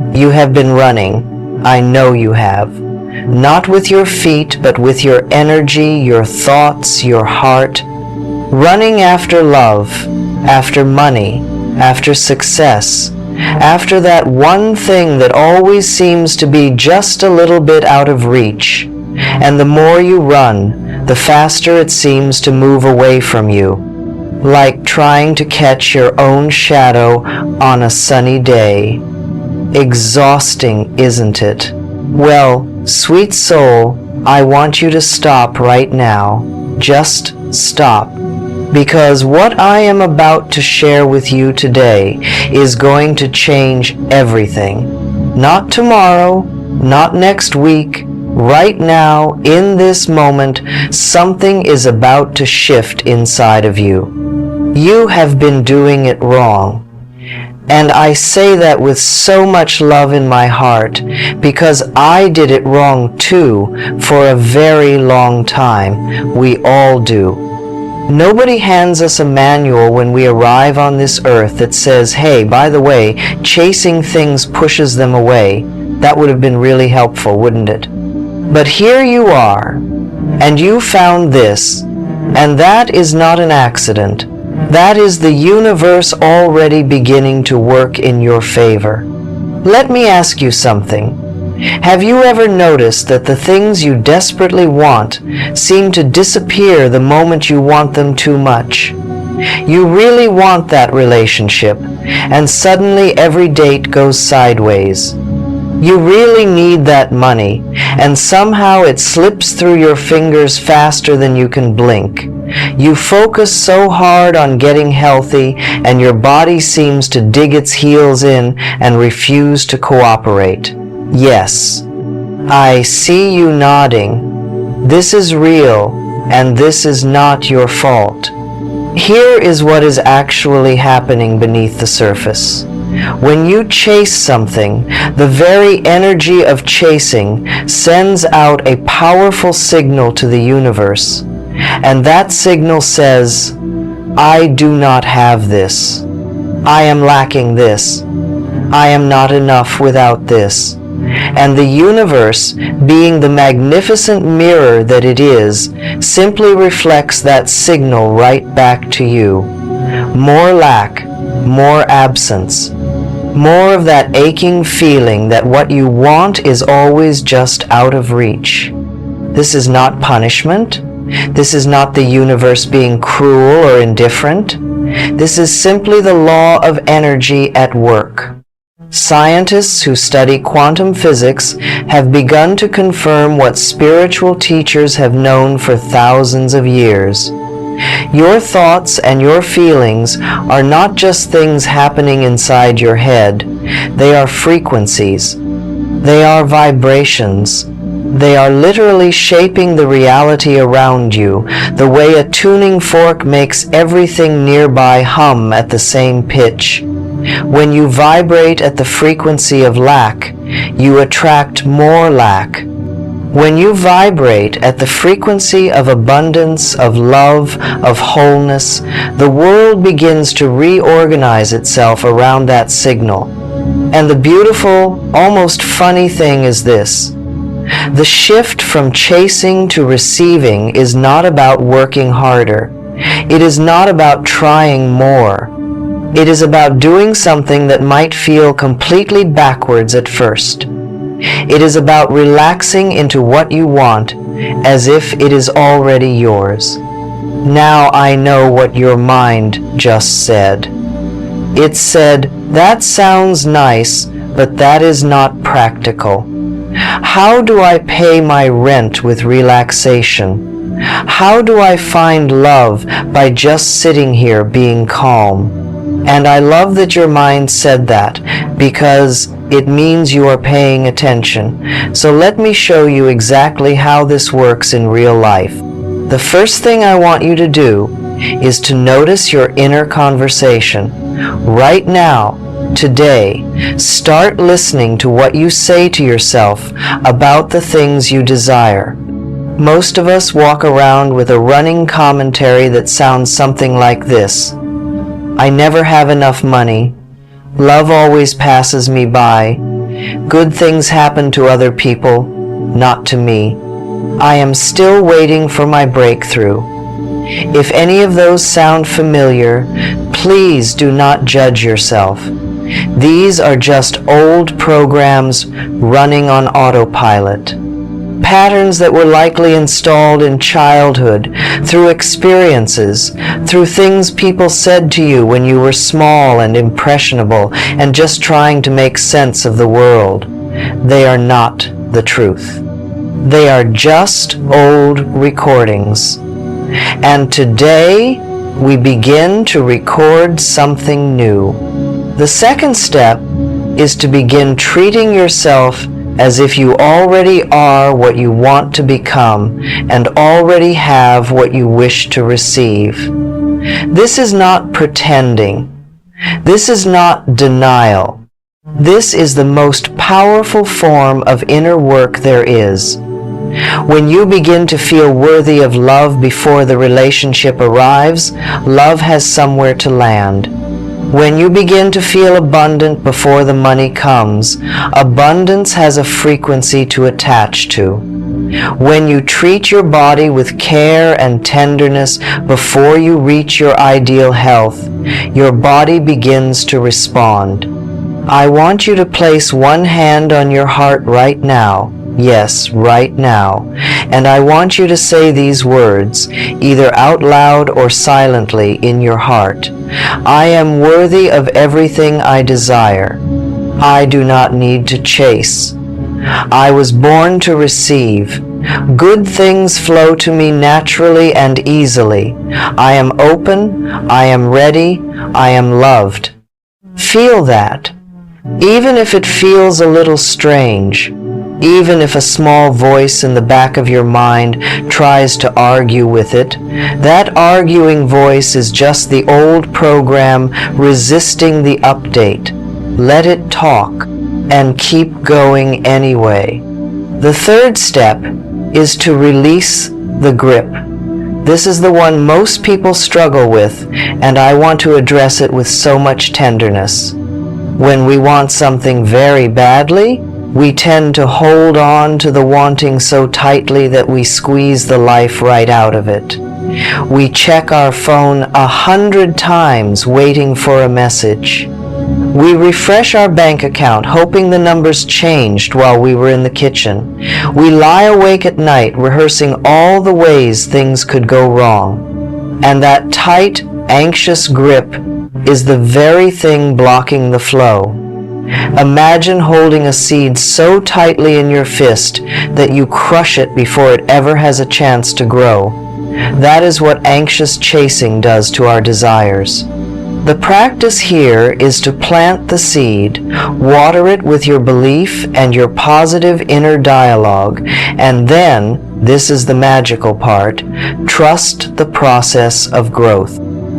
You have been running. I know you have. Not with your feet, but with your energy, your thoughts, your heart. Running after love, after money, after success, after that one thing that always seems to be just a little bit out of reach. And the more you run, the faster it seems to move away from you, like trying to catch your own shadow on a sunny day. Exhausting, isn't it? Well, sweet soul, I want you to stop right now. Just stop. Because what I am about to share with you today is going to change everything. Not tomorrow, not next week. Right now, in this moment, something is about to shift inside of you. You have been doing it wrong. And I say that with so much love in my heart, because I did it wrong too for a very long time. We all do. Nobody hands us a manual when we arrive on this earth that says, hey, by the way, chasing things pushes them away. That would have been really helpful, wouldn't it? But here you are, and you found this, and that is not an accident. That is the universe already beginning to work in your favor. Let me ask you something. Have you ever noticed that the things you desperately want seem to disappear the moment you want them too much? You really want that relationship, and suddenly every date goes sideways. You really need that money, and somehow it slips through your fingers faster than you can blink. You focus so hard on getting healthy, and your body seems to dig its heels in and refuse to cooperate. Yes, I see you nodding. This is real, and this is not your fault. Here is what is actually happening beneath the surface. When you chase something, the very energy of chasing sends out a powerful signal to the universe. And that signal says, I do not have this. I am lacking this. I am not enough without this. And the universe, being the magnificent mirror that it is, simply reflects that signal right back to you. More lack, more absence, more of that aching feeling that what you want is always just out of reach. This is not punishment. This is not the universe being cruel or indifferent. This is simply the law of energy at work. Scientists who study quantum physics have begun to confirm what spiritual teachers have known for thousands of years. Your thoughts and your feelings are not just things happening inside your head. They are frequencies. They are vibrations. They are literally shaping the reality around you, the way a tuning fork makes everything nearby hum at the same pitch. When you vibrate at the frequency of lack, you attract more lack. When you vibrate at the frequency of abundance, of love, of wholeness, the world begins to reorganize itself around that signal. And the beautiful, almost funny thing is this. The shift from chasing to receiving is not about working harder. It is not about trying more. It is about doing something that might feel completely backwards at first. It is about relaxing into what you want as if it is already yours. Now I know what your mind just said. It said, that sounds nice, but that is not practical. How do I pay my rent with relaxation? How do I find love by just sitting here being calm? And I love that your mind said that, because it means you are paying attention. So let me show you exactly how this works in real life. The first thing I want you to do is to notice your inner conversation. Right now, today, start listening to what you say to yourself about the things you desire. Most of us walk around with a running commentary that sounds something like this. I never have enough money. Love always passes me by. Good things happen to other people, not to me. I am still waiting for my breakthrough. If any of those sound familiar, please do not judge yourself. These are just old programs running on autopilot. Patterns that were likely installed in childhood, through experiences, through things people said to you when you were small and impressionable and just trying to make sense of the world. They are not the truth. They are just old recordings. And today, we begin to record something new. The second step is to begin treating yourself as if you already are what you want to become and already have what you wish to receive. This is not pretending. This is not denial. This is the most powerful form of inner work there is. When you begin to feel worthy of love before the relationship arrives, love has somewhere to land. When you begin to feel abundant before the money comes, abundance has a frequency to attach to. When you treat your body with care and tenderness before you reach your ideal health, your body begins to respond. I want you to place one hand on your heart right now. Yes, right now. And I want you to say these words, either out loud or silently in your heart. I am worthy of everything I desire. I do not need to chase. I was born to receive. Good things flow to me naturally and easily. I am open. I am ready. I am loved. Feel that. Even if it feels a little strange, even if a small voice in the back of your mind tries to argue with it, that arguing voice is just the old program resisting the update. Let it talk and keep going anyway. The third step is to release the grip. This is the one most people struggle with, and I want to address it with so much tenderness. When we want something very badly, we tend to hold on to the wanting so tightly that we squeeze the life right out of it. We check our phone 100 times waiting for a message. We refresh our bank account hoping the numbers changed while we were in the kitchen. We lie awake at night rehearsing all the ways things could go wrong. And that tight, anxious grip is the very thing blocking the flow. Imagine holding a seed so tightly in your fist that you crush it before it ever has a chance to grow. That is what anxious chasing does to our desires. The practice here is to plant the seed, water it with your belief and your positive inner dialogue, and then, this is the magical part, trust the process of growth.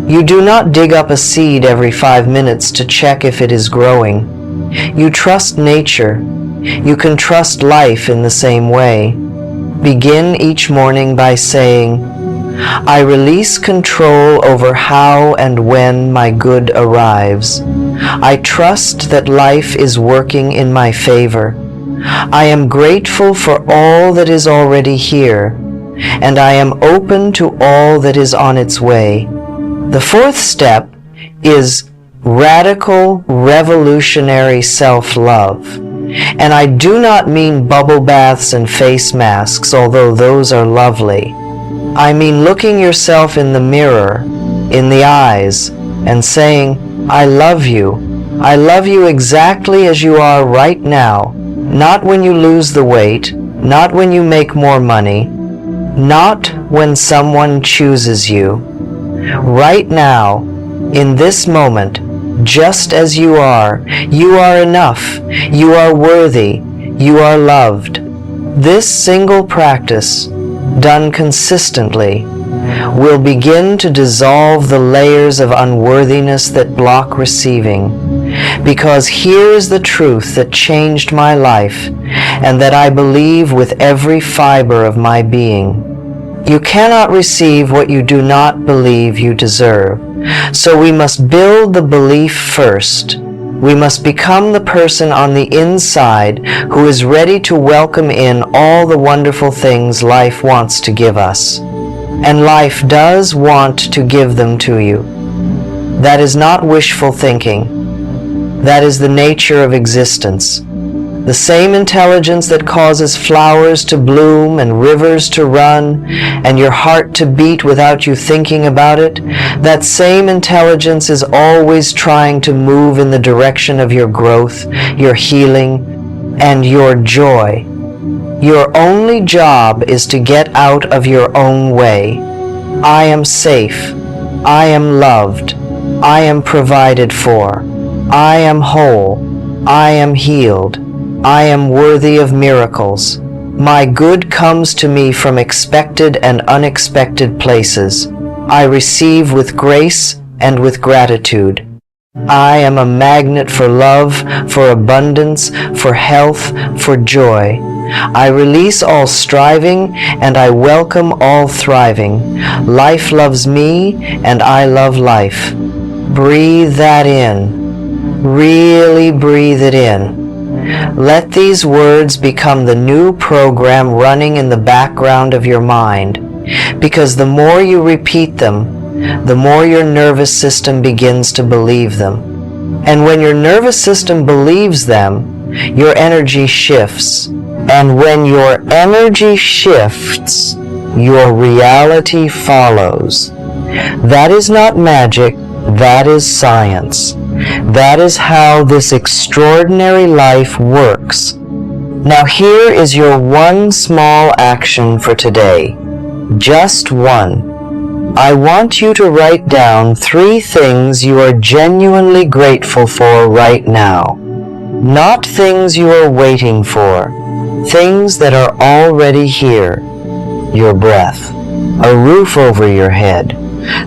You do not dig up a seed every 5 minutes to check if it is growing. You trust nature. You can trust life in the same way. Begin each morning by saying, I release control over how and when my good arrives. I trust that life is working in my favor. I am grateful for all that is already here, and I am open to all that is on its way. The fourth step is radical, revolutionary self-love. And I do not mean bubble baths and face masks, although those are lovely. I mean looking yourself in the mirror, in the eyes, and saying, I love you. I love you exactly as you are right now, not when you lose the weight, not when you make more money, not when someone chooses you. Right now, in this moment, just as you are enough, you are worthy, you are loved. This single practice, done consistently, will begin to dissolve the layers of unworthiness that block receiving. Because here is the truth that changed my life and that I believe with every fiber of my being. You cannot receive what you do not believe you deserve. So we must build the belief first. We must become the person on the inside who is ready to welcome in all the wonderful things life wants to give us. And life does want to give them to you. That is not wishful thinking. That is the nature of existence. The same intelligence that causes flowers to bloom and rivers to run and your heart to beat without you thinking about it, that same intelligence is always trying to move in the direction of your growth, your healing, and your joy. Your only job is to get out of your own way. I am safe. I am loved. I am provided for. I am whole. I am healed. I am worthy of miracles. My good comes to me from expected and unexpected places. I receive with grace and with gratitude. I am a magnet for love, for abundance, for health, for joy. I release all striving and I welcome all thriving. Life loves me and I love life. Breathe that in. Really breathe it in. Let these words become the new program running in the background of your mind, because the more you repeat them, the more your nervous system begins to believe them. And when your nervous system believes them, your energy shifts. And when your energy shifts, your reality follows. That is not magic, that is science. That is how this extraordinary life works. Now here is your one small action for today. Just one. I want you to write down 3 things you are genuinely grateful for right now. Not things you are waiting for. Things that are already here. Your breath. A roof over your head.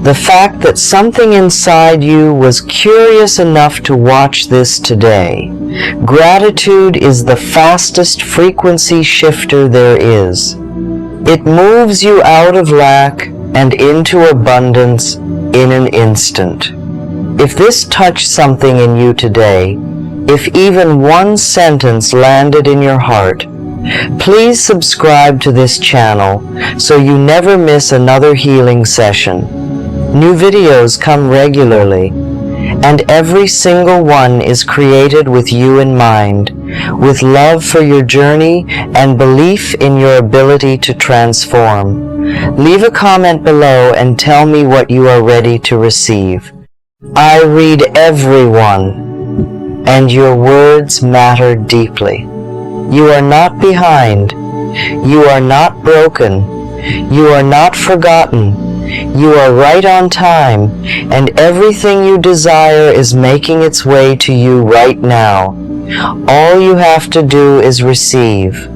The fact that something inside you was curious enough to watch this today. Gratitude is the fastest frequency shifter there is. It moves you out of lack and into abundance in an instant. If this touched something in you today, if even one sentence landed in your heart, please subscribe to this channel so you never miss another healing session. New videos come regularly, and every single one is created with you in mind, with love for your journey and belief in your ability to transform. Leave a comment below and tell me what you are ready to receive. I read everyone, and your words matter deeply. You are not behind. You are not broken. You are not forgotten. You are right on time, and everything you desire is making its way to you right now. All you have to do is receive.